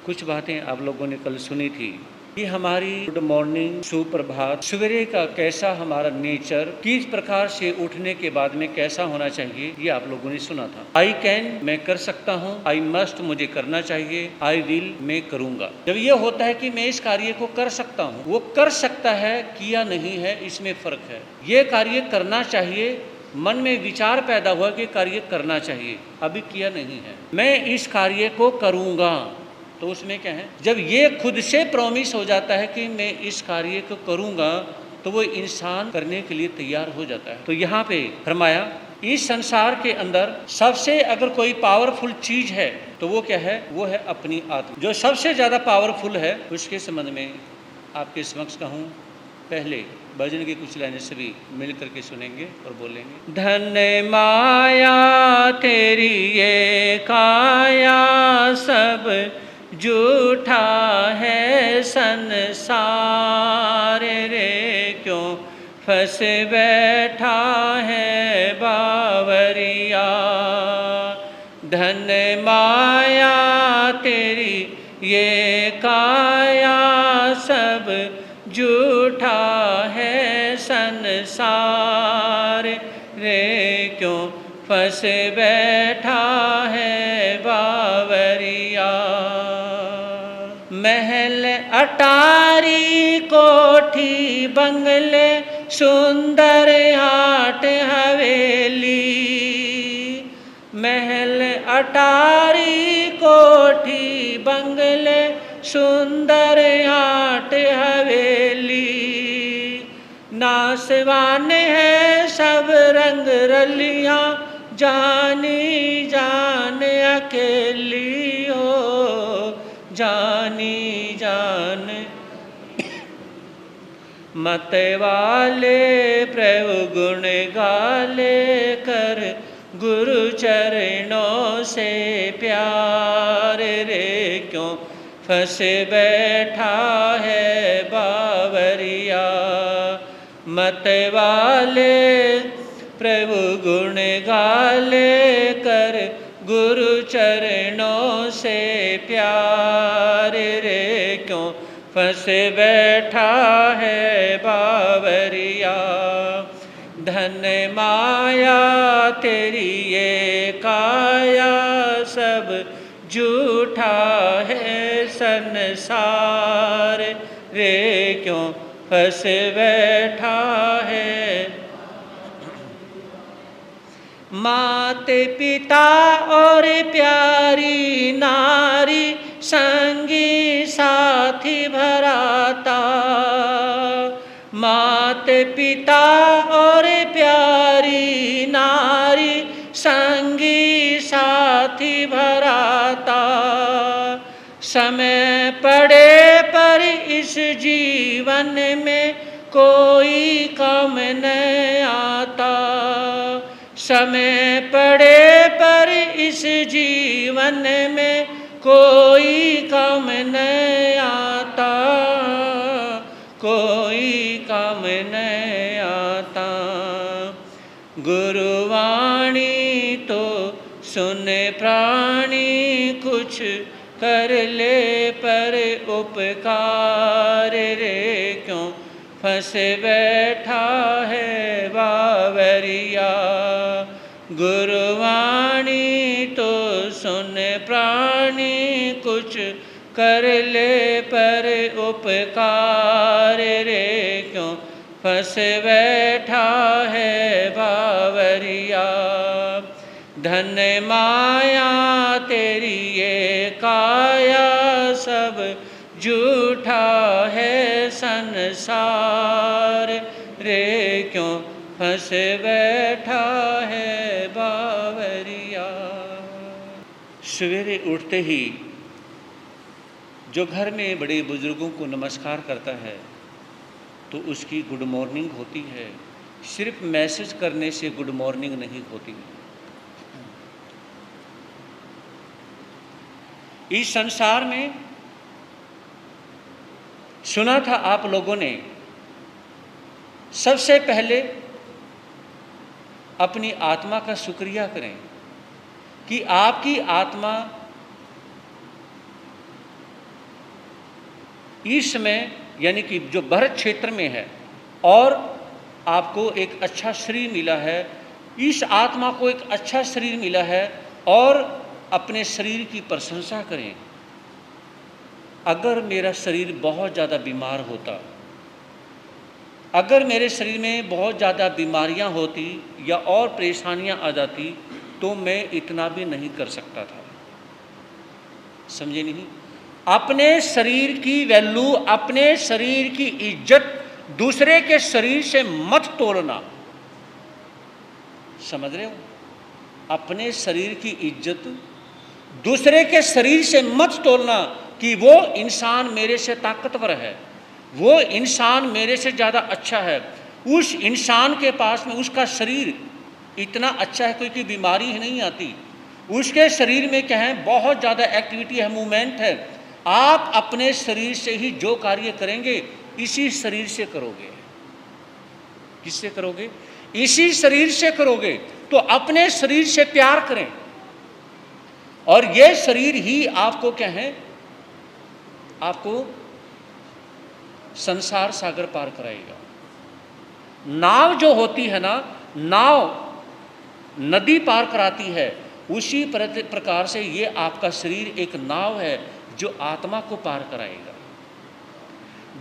कुछ बातें आप लोगों ने कल सुनी थी कि हमारी गुड मॉर्निंग, सुप्रभात, सवेरे का कैसा हमारा नेचर, किस प्रकार से उठने के बाद में कैसा होना चाहिए, ये आप लोगों ने सुना था। आई कैन, मैं कर सकता हूँ, आई मस्ट, मुझे करना चाहिए, आई विल, मैं करूंगा। जब ये होता है कि मैं इस कार्य को कर सकता हूँ, वो कर सकता है, किया नहीं है, इसमें फर्क है। ये कार्य करना चाहिए, मन में विचार पैदा हुआ कि कार्य करना चाहिए, अभी किया नहीं है, मैं इस कार्य को करूंगा, तो उसमें क्या है, जब ये खुद से प्रॉमिस हो जाता है कि मैं इस कार्य को करूंगा, तो वो इंसान करने के लिए तैयार हो जाता है। तो यहाँ पे फरमाया, इस संसार के अंदर सबसे अगर कोई पावरफुल चीज है तो वो क्या है, वो है अपनी आत्मा। जो सबसे ज्यादा पावरफुल है, उसके संबंध में आपके समक्ष कहूँ। पहले भजन की कुछ लाइनें सभी मिल करके सुनेंगे और बोलेंगे। धन माया तेरी ये काया, सब झूठा है संसार रे, क्यों फंस बैठा है बावरिया। धन माया तेरी ये काया, सब झूठा है संसार रे, क्यों फंस बैठा है बावरिया। महल अटारी कोठी बंगले, सुंदर हाट हवेली। महल अटारी कोठी बंगले, सुंदर हाट हवेली। नासवान है सब रंग रलियां, जानी जान अकेली हो, जानी जान। मत वाले प्रभु गुण गाले, कर गुरु चरणों से प्यार रे, क्यों फंस बैठा है बावरिया। मत वाले प्रभु गुण गाले, कर गुरु चरणों से प्यार रे, क्यों फंस बैठा है बावरिया। धन माया तेरी ये काया, सब झूठा है संसार रे, क्यों फंस बैठा है। माते पिता और प्यारी नारी, संगी साथी भराता। माते पिता और प्यारी नारी, संगी साथी भराता। समय पड़े पर इस जीवन में कोई काम नहीं आता। समय पड़े पर इस जीवन में कोई काम नहीं आता, कोई काम नहीं आता। गुरुवाणी तो सुन प्राणी, कुछ कर ले पर उपकार रे, क्यों फंस बैठा है बावरिया। गुरुवाणी तो सुन प्राणी, कुछ कर ले पर उपकार रे, क्यों फंस बैठा है बावरिया। धन माया तेरी ये काया, सब झूठा है संसार रे, क्यों फंस बैठा है बावरिया। सवेरे उठते ही जो घर में बड़े बुजुर्गों को नमस्कार करता है तो उसकी गुड मॉर्निंग होती है। सिर्फ मैसेज करने से गुड मॉर्निंग नहीं होती। इस संसार में सुना था आप लोगों ने, सबसे पहले अपनी आत्मा का शुक्रिया करें कि आपकी आत्मा इसमें यानी कि जो भरत क्षेत्र में है और आपको एक अच्छा शरीर मिला है, इस आत्मा को एक अच्छा शरीर मिला है और अपने शरीर की प्रशंसा करें। अगर मेरा शरीर बहुत ज़्यादा बीमार होता, अगर मेरे शरीर में बहुत ज़्यादा बीमारियां होती या और परेशानियां आ जाती तो मैं इतना भी नहीं कर सकता था। समझे नहीं? अपने शरीर की वैल्यू, अपने शरीर की इज्जत दूसरे के शरीर से मत तोलना। समझ रहे हो? अपने शरीर की इज्जत दूसरे के शरीर से मत तोलना कि वो इंसान मेरे से ताकतवर है, वो इंसान मेरे से ज़्यादा अच्छा है, उस इंसान के पास में उसका शरीर इतना अच्छा है, कोई बीमारी ही नहीं आती, उसके शरीर में क्या है, बहुत ज़्यादा एक्टिविटी है, मूवमेंट है। आप अपने शरीर से ही जो कार्य करेंगे इसी शरीर से करोगे। किससे करोगे? इसी शरीर से करोगे। तो अपने शरीर से प्यार करें और ये शरीर ही आपको क्या है, आपको संसार सागर पार कराएगा। नाव जो होती है ना, नाव नदी पार कराती है, उसी प्रकार से ये आपका शरीर एक नाव है जो आत्मा को पार कराएगा।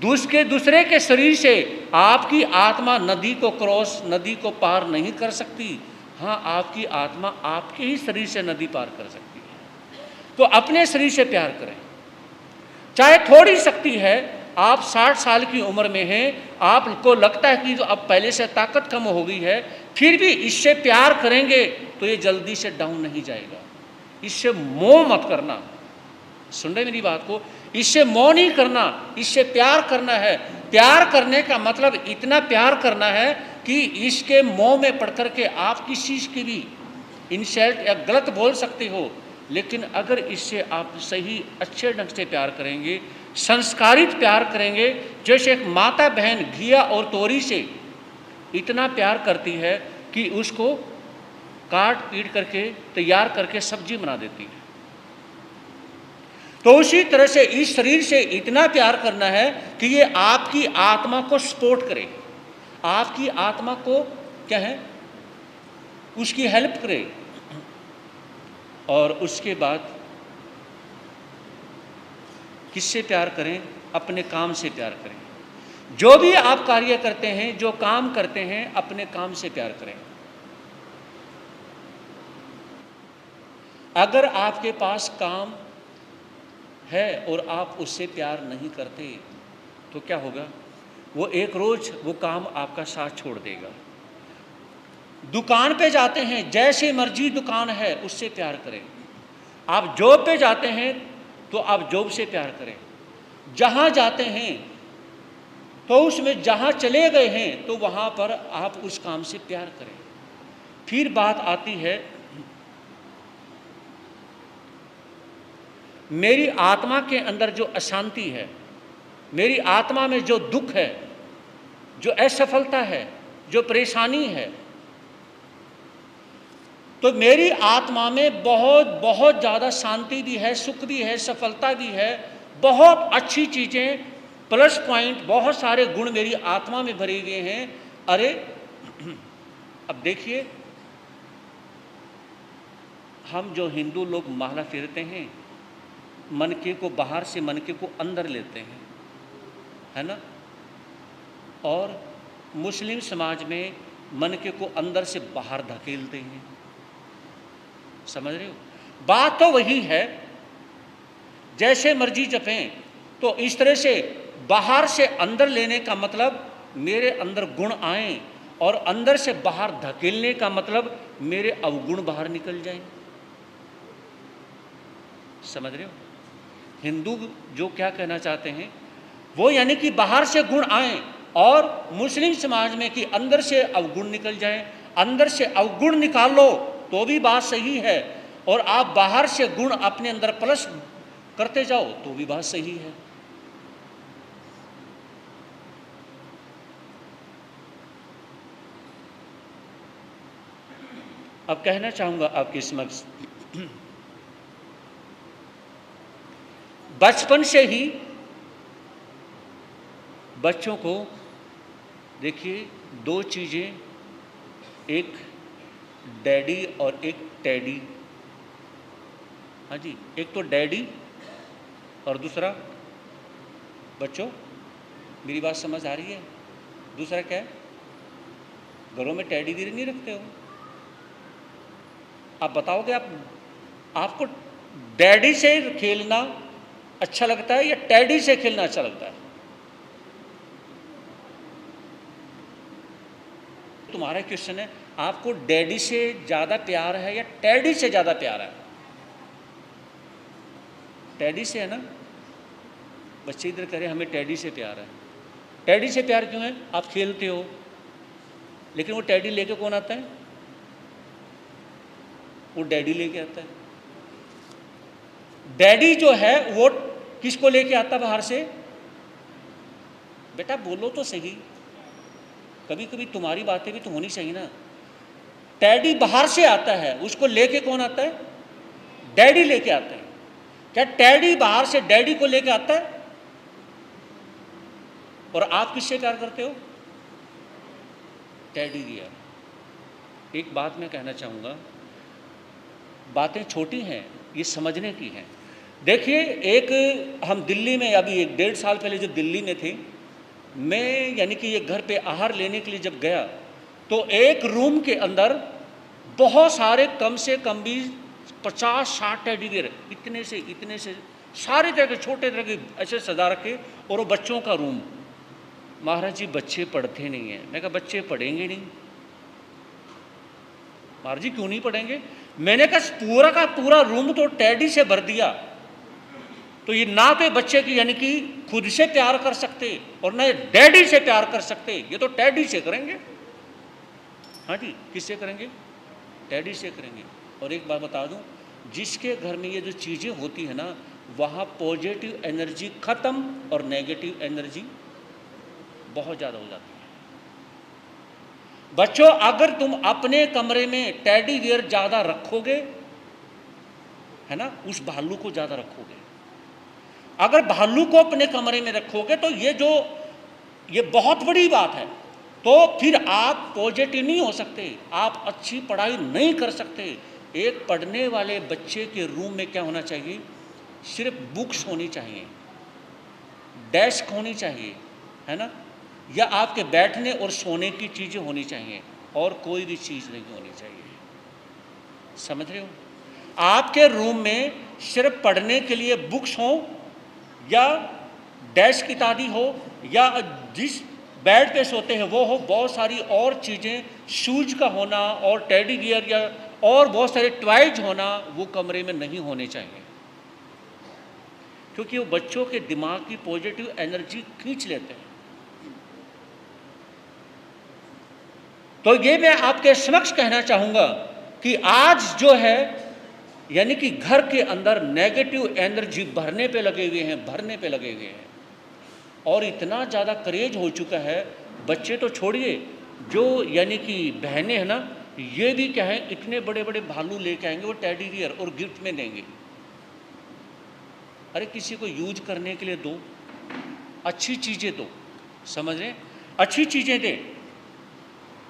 दूसरे के शरीर से आपकी आत्मा नदी को क्रॉस, नदी को पार नहीं कर सकती। हाँ, आपकी आत्मा आपके ही शरीर से नदी पार कर सकती है। तो अपने शरीर से प्यार करें। चाहे थोड़ी शक्ति है, आप 60 साल की उम्र में हैं, आपको लगता है कि जो अब पहले से ताकत कम हो गई है, फिर भी इससे प्यार करेंगे तो ये जल्दी से डाउन नहीं जाएगा। इससे मोह मत करना। सुन रहे मेरी बात को? इससे मोह नहीं करना, इससे प्यार करना है। प्यार करने का मतलब इतना प्यार करना है कि इसके मोह में पड़ कर के आप किसी चीज़ की भी इंसल्ट या गलत बोल सकते हो, लेकिन अगर इससे आप सही अच्छे ढंग से प्यार करेंगे, संस्कारित प्यार करेंगे, जैसे एक माता बहन घिया और तोरी से इतना प्यार करती है कि उसको काट पीट करके तैयार करके सब्जी बना देती है, तो उसी तरह से इस शरीर से इतना प्यार करना है कि ये आपकी आत्मा को सपोर्ट करे, आपकी आत्मा को क्या है, उसकी हेल्प करे। और उसके बाद किससे प्यार करें? अपने काम से प्यार करें। जो भी आप कार्य करते हैं, जो काम करते हैं, अपने काम से प्यार करें। अगर आपके पास काम है और आप उससे प्यार नहीं करते तो क्या होगा? वो एक रोज वो काम आपका साथ छोड़ देगा। दुकान पे जाते हैं, जैसे मर्जी दुकान है उससे प्यार करें। आप जॉब पे जाते हैं तो आप जॉब से प्यार करें। जहाँ जाते हैं तो उसमें जहाँ चले गए हैं तो वहाँ पर आप उस काम से प्यार करें। फिर बात आती है, मेरी आत्मा के अंदर जो अशांति है, मेरी आत्मा में जो दुख है, जो असफलता है, जो परेशानी है, तो मेरी आत्मा में बहुत बहुत ज़्यादा शांति भी है, सुख भी है, सफलता भी है, बहुत अच्छी चीज़ें, प्लस पॉइंट, बहुत सारे गुण मेरी आत्मा में भरे गए हैं। अरे अब देखिए, हम जो हिंदू लोग माला फेरते हैं, मनके को बाहर से मनके को अंदर लेते हैं, है ना? और मुस्लिम समाज में मनके को अंदर से बाहर धकेलते हैं। समझ रहे हो? बात तो वही है, जैसे मर्जी जपें। तो इस तरह से बाहर से अंदर लेने का मतलब मेरे अंदर गुण आए, और अंदर से बाहर धकेलने का मतलब मेरे अवगुण बाहर निकल जाएं। समझ रहे हो? हिंदू जो क्या कहना चाहते हैं वो यानी कि बाहर से गुण आए, और मुस्लिम समाज में कि अंदर से अवगुण निकल जाए। अंदर से अवगुण निकाल लो तो भी बात सही है, और आप बाहर से गुण अपने अंदर प्लस करते जाओ तो भी बात सही है। अब कहना चाहूंगा आपके समक्ष, बचपन से ही बच्चों को देखिए, दो चीज़ें, एक डैडी और एक टैडी। हाँ जी, एक तो डैडी और दूसरा, बच्चों मेरी बात समझ आ रही है? दूसरा क्या है? घरों में टैडी गिर नहीं रखते हो? आप बताओगे, आपको डैडी से खेलना अच्छा लगता है या टैडी से खेलना अच्छा लगता है? तुम्हारा क्वेश्चन है, आपको डैडी से ज़्यादा प्यार है या टैडी से ज़्यादा प्यार है? टैडी से है ना? बच्चे इधर कह रहे हमें टैडी से प्यार है। टैडी से प्यार क्यों है? आप खेलते हो, लेकिन वो टैडी लेके कौन आता है? वो डैडी लेके आता है। डैडी जो है वो किसको लेके आता है बाहर से? बेटा बोलो तो सही, कभी कभी तुम्हारी बातें भी तो होनी चाहिए ना। डैडी बाहर से आता है, उसको लेके कौन आता है? डैडी लेके आता है। क्या डैडी बाहर से डैडी को लेके आता है? और आप किससे प्यार करते हो? टैडी दिया। एक बात मैं कहना चाहूँगा, बातें छोटी हैं, ये समझने की हैं। देखिए, एक हम दिल्ली में अभी 1-1.5 साल पहले जो दिल्ली में थे, मैं यानी कि ये घर पे आहार लेने के लिए जब गया, तो एक रूम के अंदर बहुत सारे, कम से कम भी 50-60 टेडी बियर, इतने से सारे तरह के छोटे तरह के ऐसे सजा रखे, और वो बच्चों का रूम। महाराज जी बच्चे पढ़ते नहीं हैं। मैं कहा बच्चे पढ़ेंगे नहीं। महाराज जी क्यों नहीं पढ़ेंगे? मैंने कहा पूरा का पूरा रूम तो टैडी से भर दिया, तो ये ना तो बच्चे की यानी कि खुद से प्यार कर सकते और ना डैडी से प्यार कर सकते, ये तो टैडी से करेंगे। हाँ जी, किससे करेंगे? टैडी से करेंगे। और एक बात बता दूं, जिसके घर में ये जो चीज़ें होती है ना, वहाँ पॉजिटिव एनर्जी खत्म और नेगेटिव एनर्जी बहुत ज़्यादा हो जाती है। बच्चों, अगर तुम अपने कमरे में टैडी बियर ज़्यादा रखोगे, है ना, उस भालू को ज़्यादा रखोगे। अगर भालू को अपने कमरे में रखोगे तो ये बहुत बड़ी बात है। तो फिर आप पॉजिटिव नहीं हो सकते, आप अच्छी पढ़ाई नहीं कर सकते। एक पढ़ने वाले बच्चे के रूम में क्या होना चाहिए? सिर्फ बुक्स होनी चाहिए, डेस्क होनी चाहिए, है ना, या आपके बैठने और सोने की चीज़ें होनी चाहिए, और कोई भी चीज़ नहीं होनी चाहिए। समझ रहे हो? आपके रूम में सिर्फ पढ़ने के लिए बुक्स हो, या डेस्क इत्यादि हो, या जिस बेड पे सोते हैं वो हो, बहुत सारी और चीज़ें, शूज का होना और टेडी बियर या और बहुत सारे टॉयज होना, वो कमरे में नहीं होने चाहिए, क्योंकि वो बच्चों के दिमाग की पॉजिटिव एनर्जी खींच लेते हैं। तो ये मैं आपके समक्ष कहना चाहूँगा कि आज जो है यानी कि घर के अंदर नेगेटिव एनर्जी भरने पे लगे हुए हैं, और इतना ज़्यादा क्रेज हो चुका है। बच्चे तो छोड़िए, जो यानी कि बहनें हैं ना, ये भी क्या है, इतने बड़े बड़े भालू लेके आएंगे वो टेडी बियर और गिफ्ट में देंगे। अरे किसी को यूज करने के लिए दो, अच्छी चीज़ें दो, समझ रहे? अच्छी चीज़ें दें।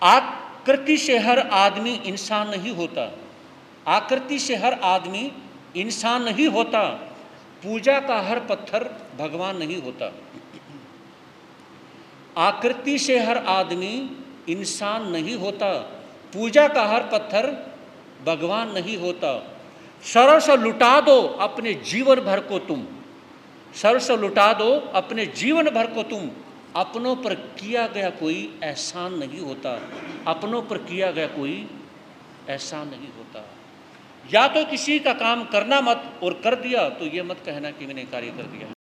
आकृति से हर आदमी इंसान नहीं होता, आकृति से हर आदमी इंसान नहीं होता, पूजा का हर पत्थर भगवान नहीं होता। आकृति से हर आदमी इंसान नहीं होता, पूजा का हर पत्थर भगवान नहीं होता। सरस लुटा दो अपने जीवन भर को तुम, सरस लुटा दो अपने जीवन भर को तुम, अपनों पर किया गया कोई एहसान नहीं होता, अपनों पर किया गया कोई एहसान नहीं होता। या तो किसी का काम करना मत, और कर दिया तो ये मत कहना कि मैंने कार्य कर दिया।